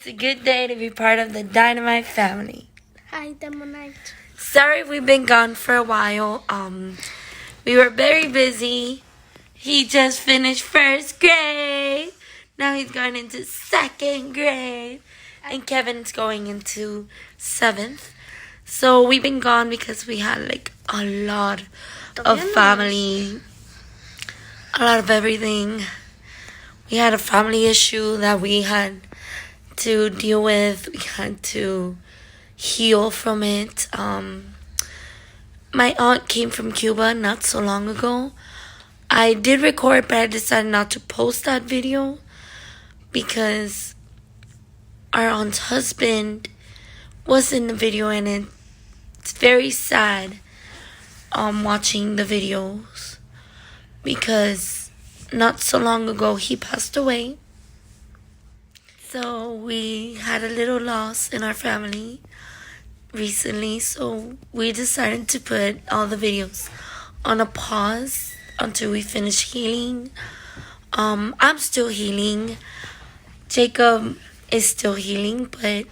it's a good day to be part of the Dynamite family. Hi, Dynamite. Sorry we've been gone for a while. We were very busy. He just finished first grade. Now he's going into second grade. And Kevin's going into 7th. So we've been gone because we had like a lot of family. A lot of everything. We had a family issue that we had to deal with. We had to heal from it. My aunt came from Cuba not so long ago. I did record, but I decided not to post that video because our aunt's husband was in the video, and it's very sad watching the videos because not so long ago he passed away. So we had a little loss in our family recently, so we decided to put all the videos on a pause until we finish healing. I'm still healing. Jacob is still healing, but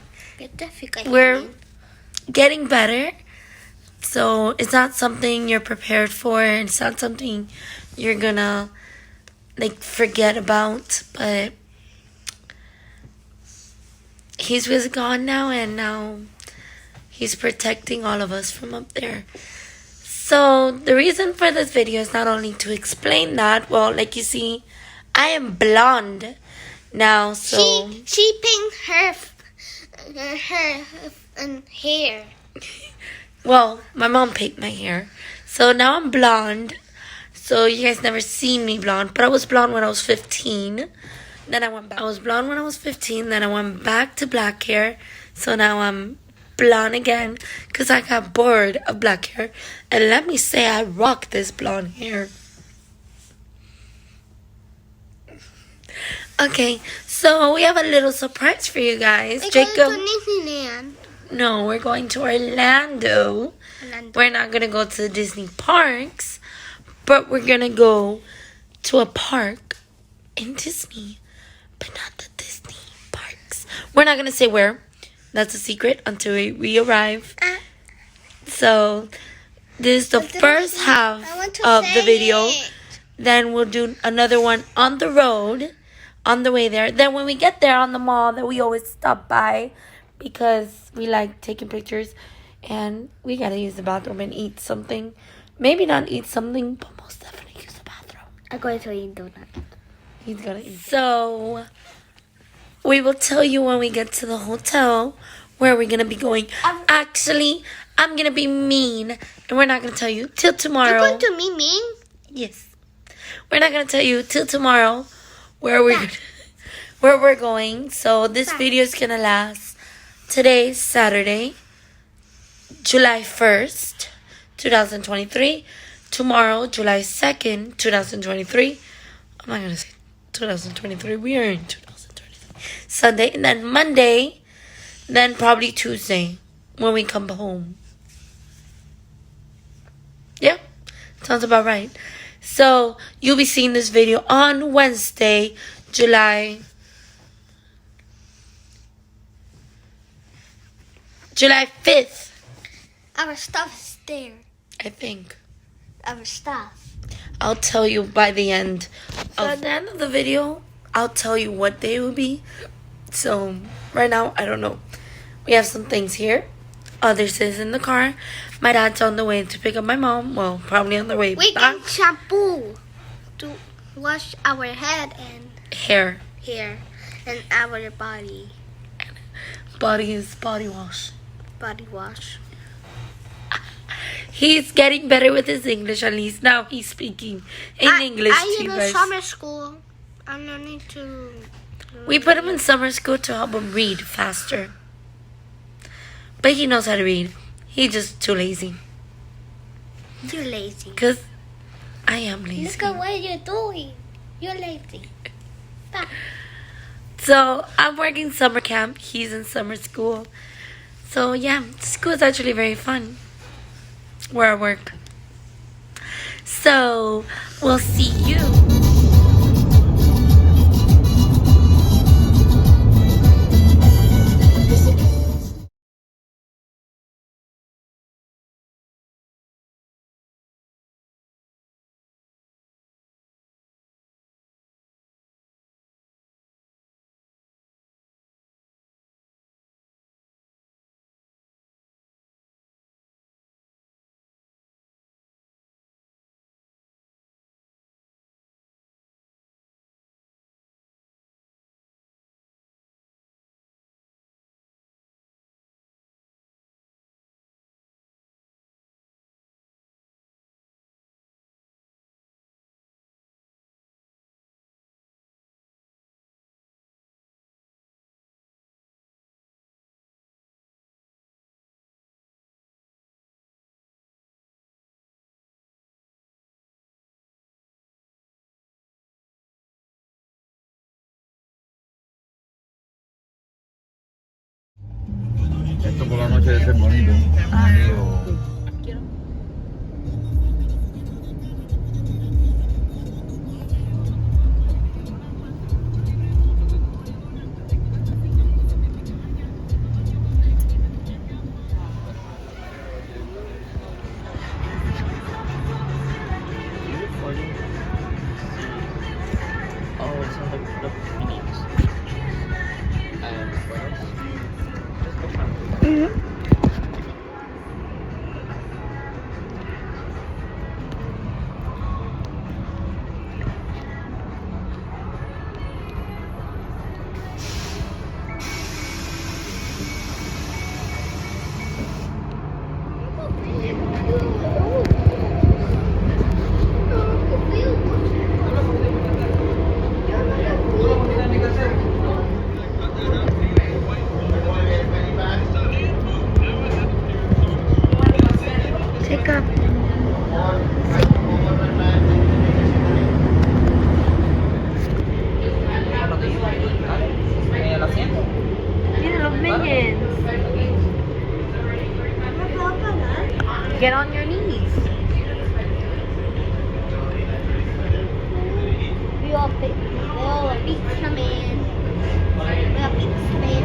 we're getting better. So it's not something you're prepared for. It's not something you're gonna forget about, but he's just gone now, and now he's protecting all of us from up there. So the reason for this video is not only to explain that. Well, like you see, I am blonde now, so she pinked her hair. Well, my mom pinked my hair, so now I'm blonde. So you guys never seen me blonde, but I was blonde when I was 15. Then I went back. I was blonde when I was 15. Then I went back to black hair. So now I'm blonde again because I got bored of black hair. And let me say, I rock this blonde hair. Okay, so we have a little surprise for you guys. We're Jacob. going to Disneyland. No, we're going to Orlando. We're not going to go to the Disney parks, but we're going to go to a park in Disney, but not the Disney parks. We're not going to say where. That's a secret until we arrive. So, this is the first half of the video. Then we'll do another one on the road, on the way there. Then when we get there on the mall that we always stop by because we like taking pictures, and we got to use the bathroom and eat something. Maybe not eat something, but most definitely use the bathroom. I'm going to eat donut. He's gonna eat. So we will tell you when we get to the hotel where we're gonna be going. Actually, I'm gonna be mean, and we're not gonna tell you till tomorrow. You're going to be mean? Yes. We're not gonna tell you till tomorrow where we're going. So this video is gonna last. Today's Saturday, July 1st, 2023. Tomorrow, July 2nd, 2023. I'm not gonna say 2023. We are in 2023. Sunday, and then Monday, then probably Tuesday when we come home. Yeah, sounds about right. So you'll be seeing this video on Wednesday, July 5th. Our stuff is there. I think. Our stuff. I'll tell you by the end. At the end of the video, I'll tell you what day it will be. So, right now, I don't know. We have some things here. Others is in the car. My dad's on the way to pick up my mom. Well, probably on the way we back. We get shampoo to wash our head and hair. And our body. Body is body wash. Body wash. He's getting better with his English, at least now he's speaking in English to you guys. Summer school. I don't need to. We put him in summer school to help him read faster. But he knows how to read. He's just too lazy. You're lazy. Because I am lazy. Look at what you're doing. You're lazy. Stop. So I'm working summer camp. He's in summer school. So yeah, school is actually very fun where I work. So we'll see you. Esto por la noche debe ser bonito. Frío. Oh, son los minions. Take up. Mira los minions. Get on your knees. Veo a pizza man. Veo a pizza man.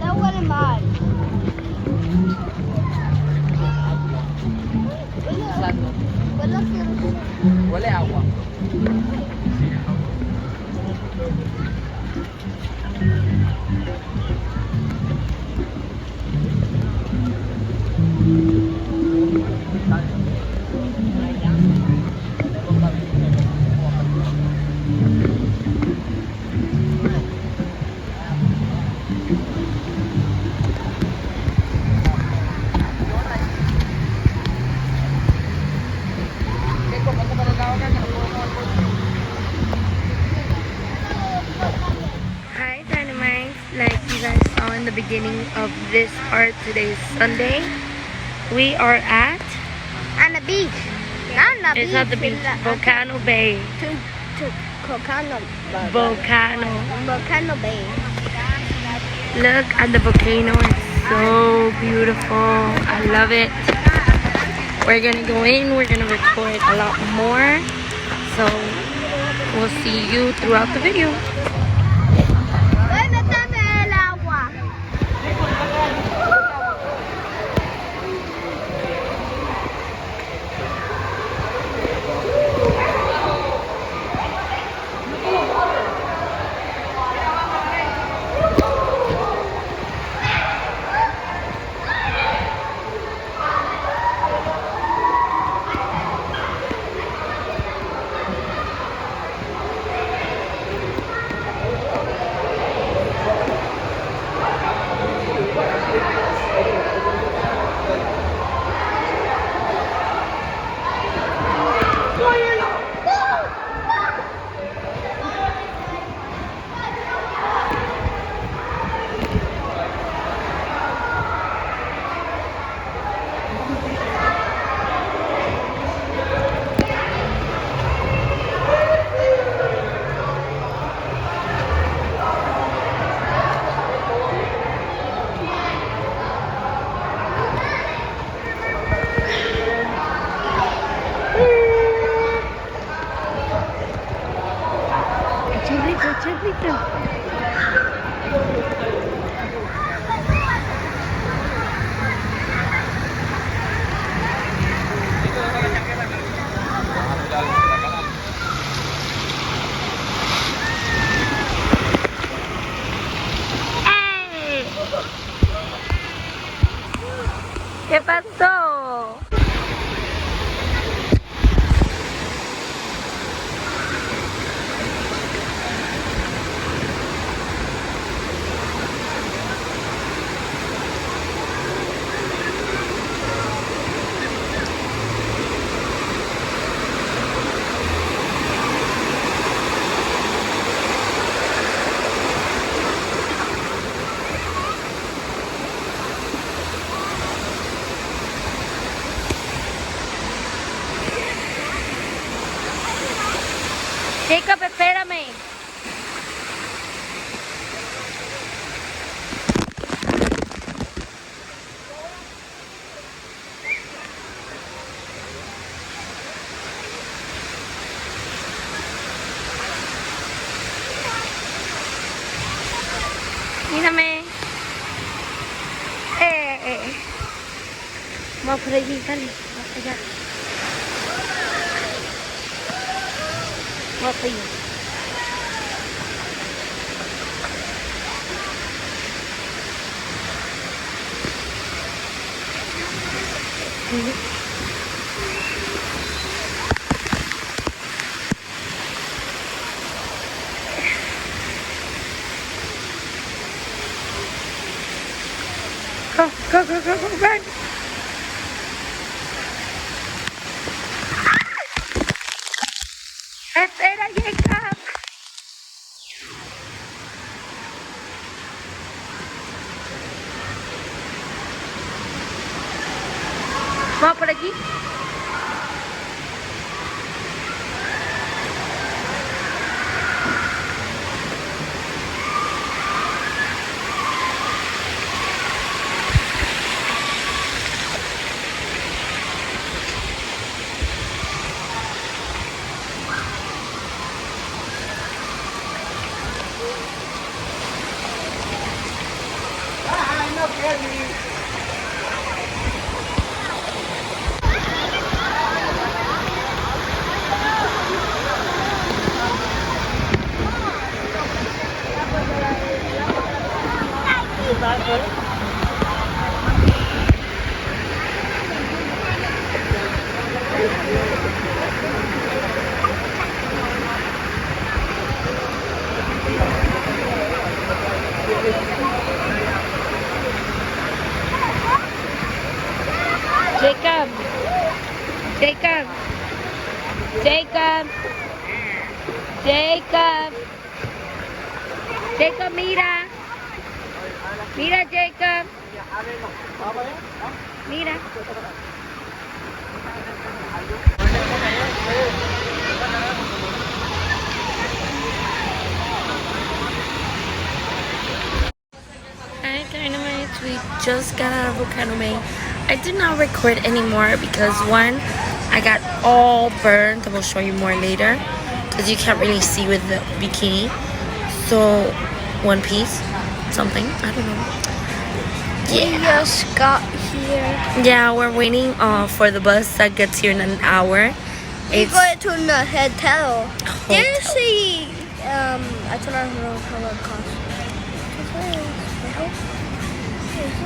That huele mal. Huele a agua. beginning of this part. Today is Sunday. We are at... On the beach. Not on the beach. It's not the beach. Volcano Bay. Volcano Bay. Look at the volcano. It's so beautiful. I love it. We're gonna go in. We're gonna record a lot more. So we'll see you throughout the video. ¿Qué pasó? Jacob, espérame. Mírame. Vamos por allí, dale. Vamos allá. Vamos por allí. Go, run! Espera, Jacob. Vamos por aquí. Jacob. Jacob. Jacob. Jacob. Jacob, mira. Mira, Jacob. Mira. Hi, Dynamites. We just got out of Volcano Bay. I did not record anymore because one, I got all burned. I will show you more later because you can't really see with the bikini. So, one piece, something, I don't know. We just got here. Yeah, we're waiting for the bus that gets here in an hour. We go to the hotel. There's Hotel. a I don't know how it costs.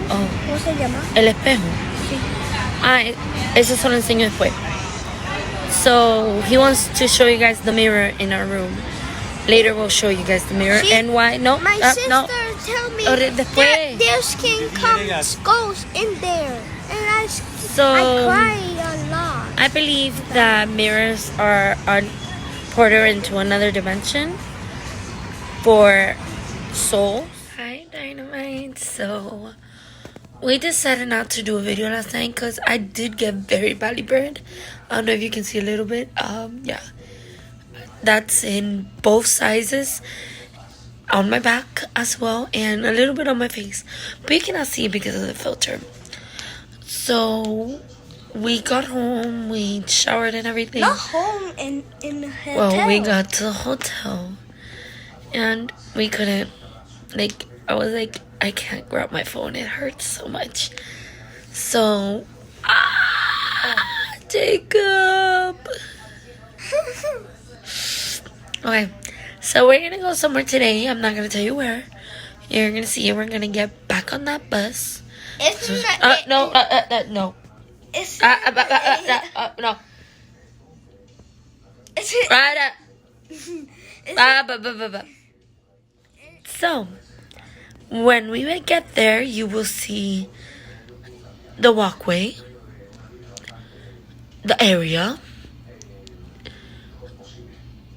Oh, ¿Cómo se llama? el espejo. Sí. Ah, eso se lo enseño después. So, he wants to show you guys the mirror in our room. Later, we'll show you guys the mirror. And why? No, My sister no. tell me Después. there can come ghosts in there, and I So, cry a lot. I believe that mirrors are a portal into another dimension for souls. Hi, Dynamite. So, we decided not to do a video last night because I did get very badly burned. I don't know if you can see a little bit. Yeah. That's in both sizes. On my back as well. And a little bit on my face. But you cannot see it because of the filter. So, we got home. We showered and everything. Not home in the hotel. Well, we got to the hotel. And we couldn't, like, I was like, I can't grab my phone. It hurts so much. So, Jacob. Okay, so we're gonna go somewhere today. I'm not gonna tell you where. You're gonna see it. We're gonna get back on that bus. Isn't No. No. It's No. So, when we get there, you will see the walkway, the area,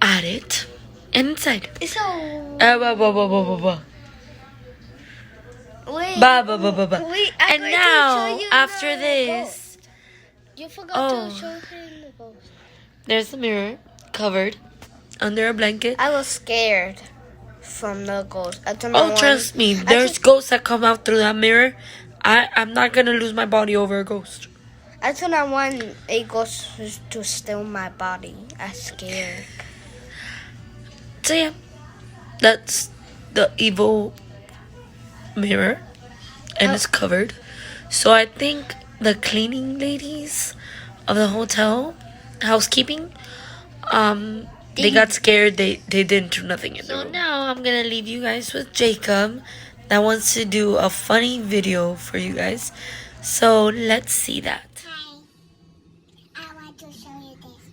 at it, and inside. So wait. Wait, And now, after this, you forgot to show him the ghost. there's the mirror covered under a blanket. I was scared from the ghost. I don't know Oh, trust me, there's ghosts that come out through that mirror. I'm not gonna lose my body over a ghost. I do not want a ghost to steal my body. I'm scared. So yeah, that's the evil mirror, and it's covered. So I think the cleaning ladies of the hotel, housekeeping, they got scared. They didn't do nothing in the room. So now I'm gonna leave you guys with Jacob, that wants to do a funny video for you guys. So let's see that. Hi, I want to show you this.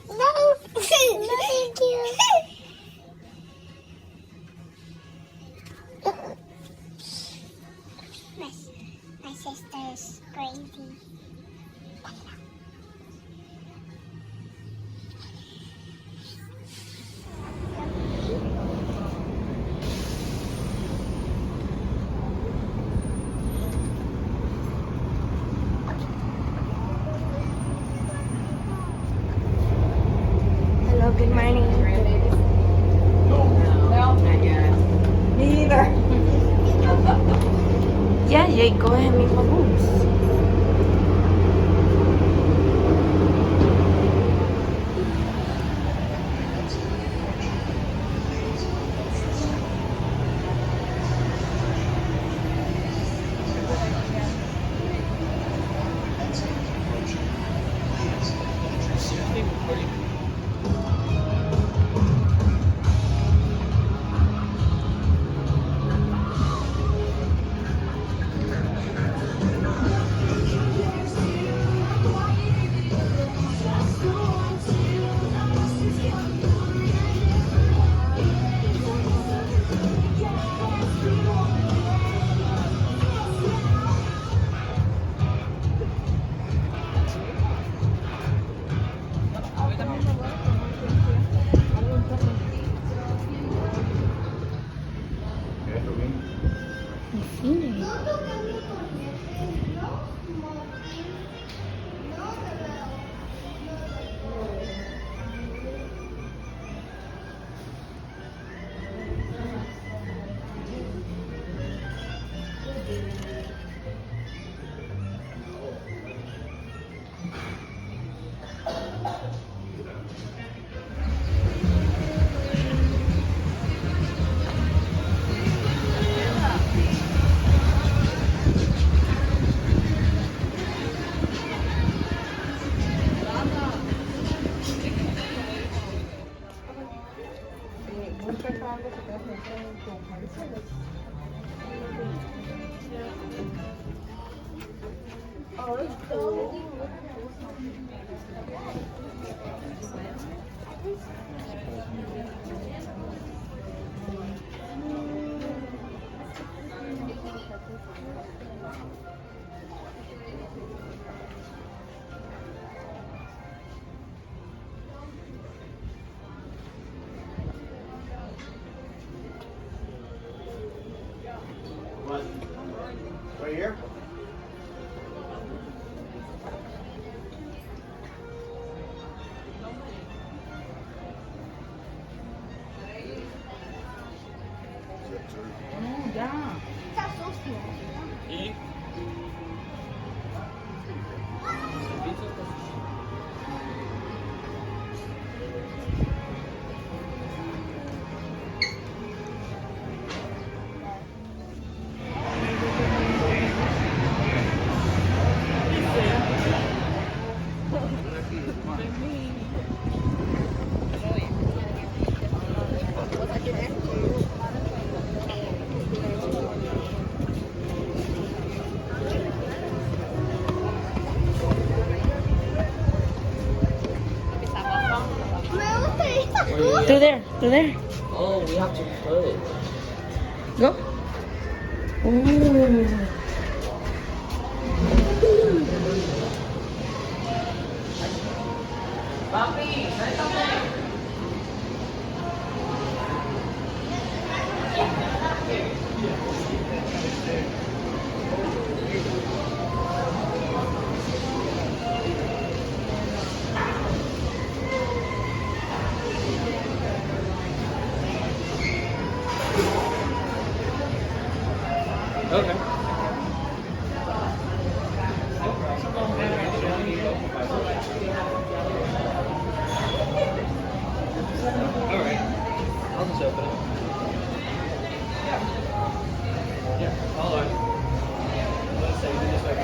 No, no, thank you. My sister is crazy. Hello, good morning. Yeah, go ahead and make my moves. Right here? That's so small. Through there. Through there. Oh, we have to push. Go. Ooh. Papi, suéltame. Okay. All right. I'll just open it. Yeah. All right. Let's say you do this way.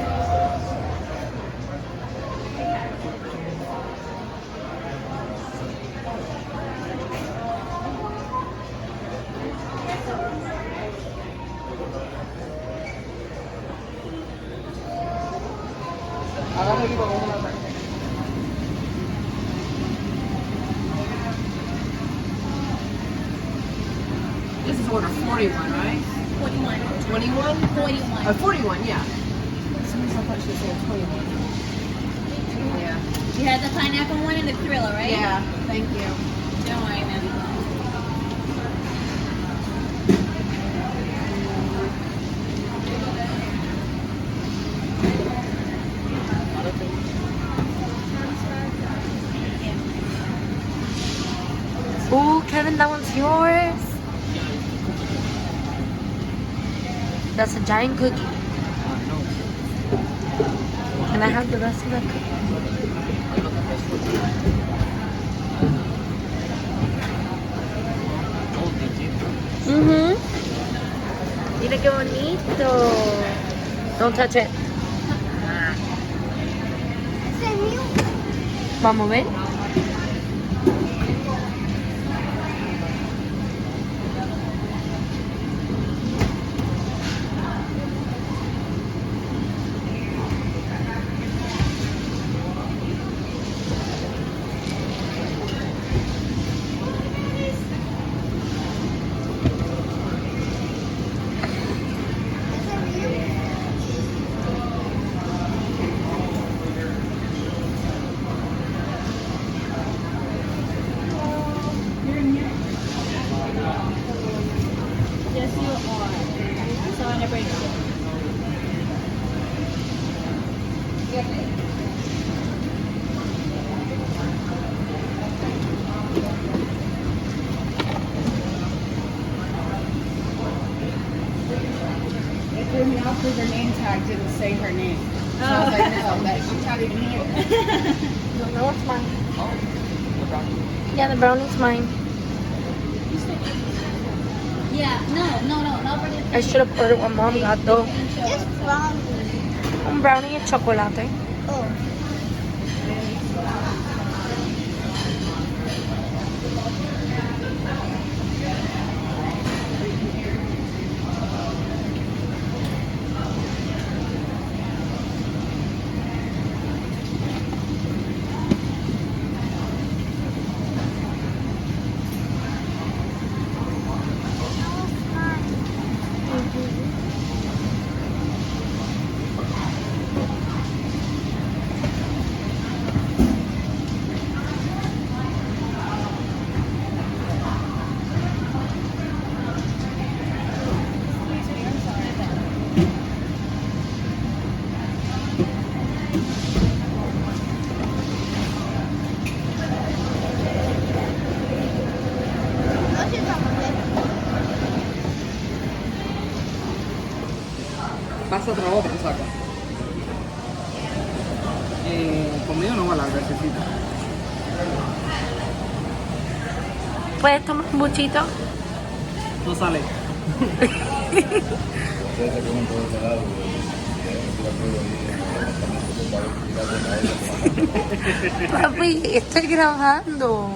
This is order 41, right? 41. 21? 41. 41, yeah. Sometimes I thought she was saying 21. Yeah. You had the pineapple one and the Cruella, right? Yeah, thank you. Don't worry, man. Ooh, Kevin, that one's yours. That's a giant cookie. Can I have the rest of that cookie? Mira qué bonito. Don't touch it. Vamos a ver. Yes, you are. So I never ate it. It threw me off because her name tag didn't say her name. So I was like, no, that she's not even here. No, it's mine. Yeah, the brownie's mine. Yeah, no, for the I should have ordered what mom got though. Just brownie. Un brownie and chocolate. Oh. otra, saca. Conmigo no va a la necesita. ¿Puedes tomar un buchito? No sale. Papi, estoy grabando.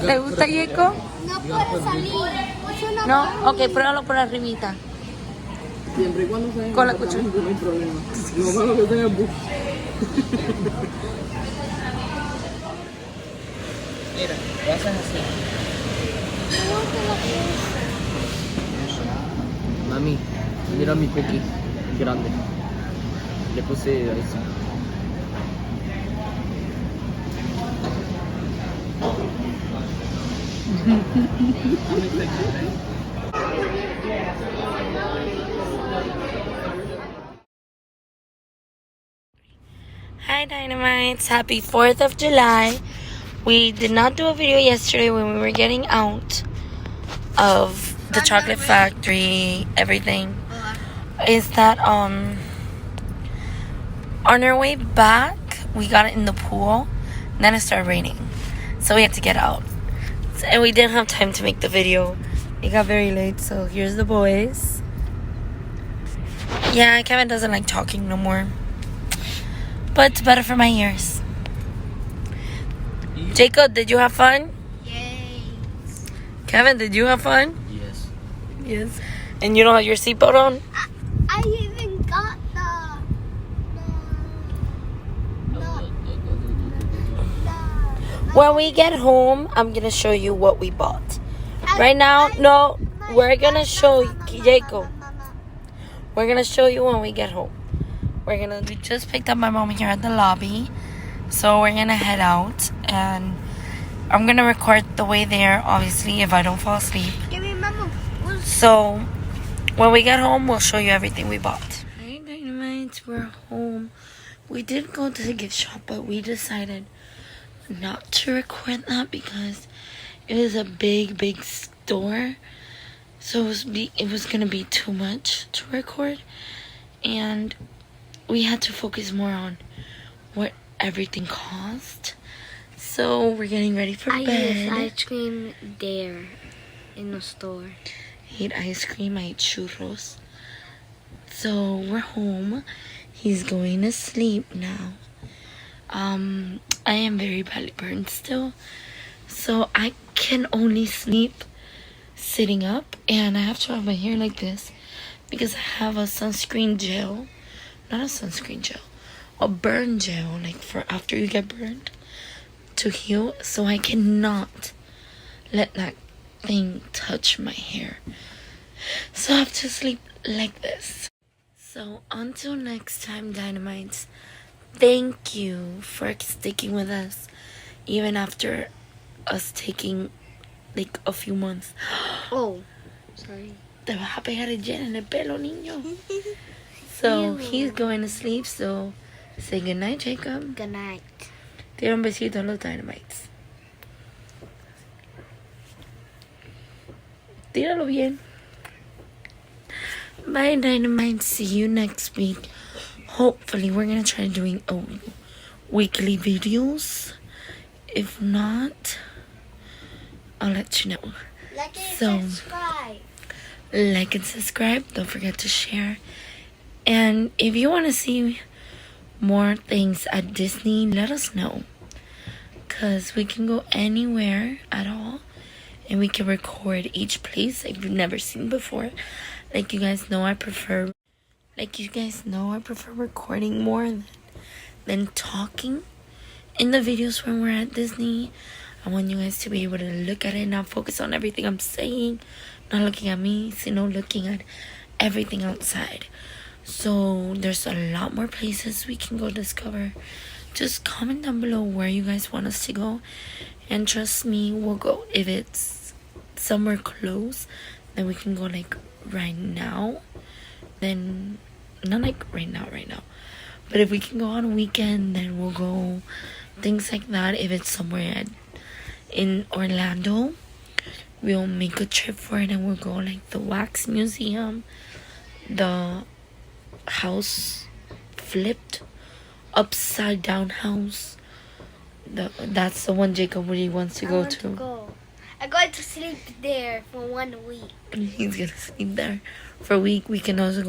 ¿Te gusta, Yeco? No puede salir. Es una No, ok, pruébalo por arribita. Siempre y cuando se Con la cuchara. no hay problema. No malo que tenga bus. Mira, lo haces así. Mami, mira mi cookie grande. Le puse eso. Hi Dynamites, happy 4th of July. We did not do a video yesterday when we were getting out of the chocolate factory, everything. Is that on our way back, we got in the pool, and then it started raining. So we had to get out. And we didn't have time to make the video. It got very late, so here's the boys. Yeah, Kevin doesn't like talking no more. But it's better for my ears. Jacob, did you have fun? Yes. Kevin, did you have fun? Yes. Yes. And you don't have your seatbelt on? I even got When we get home, I'm going to show you what we bought. Right now, no, we're going to show you, Jacob. We're going to show you when we get home. We just picked up my mom here at the lobby. So we're going to head out. And I'm going to record the way there, obviously, if I don't fall asleep. Give me mama. So when we get home, we'll show you everything we bought. Hi, Dynamites. We're home. We did go to the gift shop, but we decided not to record that because it is a big store. So it was going to be too much to record. And we had to focus more on what everything cost. So we're getting ready for bed. I ate ice cream there in the store. I ate ice cream, I ate churros. So we're home. He's going to sleep now. I am very badly burned still. So I can only sleep sitting up. And I have to have my hair like this because I have a sunscreen gel. Not a sunscreen gel. A burn gel, like for after you get burned to heal. So I cannot let that thing touch my hair. So I have to sleep like this. So until next time, Dynamites, thank you for sticking with us even after us taking like a few months. Oh, sorry. Te vas a pegar el gel en el pelo, niño. So he's going to sleep. So say good night, Jacob. Good night. Tira un besito a los Dynamites. Tíralo bien. Bye, Dynamite. See you next week. Hopefully, we're gonna try doing a weekly videos. If not, I'll let you know. Like and So, subscribe. Like and subscribe. Don't forget to share. And if you want to see more things at Disney, let us know. Because we can go anywhere at all. And we can record each place that you've never seen before. Like you guys know, I prefer recording more than talking in the videos when we're at Disney. I want you guys to be able to look at it and not focus on everything I'm saying. Not looking at me, looking at everything outside. So there's a lot more places we can go discover. Just comment down below where you guys want us to go. And trust me, we'll go. If it's somewhere close, then we can go like right now. Then, not like right now. But if we can go on a weekend, then we'll go. Things like that. If it's somewhere in Orlando, we'll make a trip for it and we'll go like the Wax Museum, the house flipped upside down house. That's the one Jacob really wants to go to. I'm going to sleep there for 1 week. He's gonna sleep there for a week. We can also go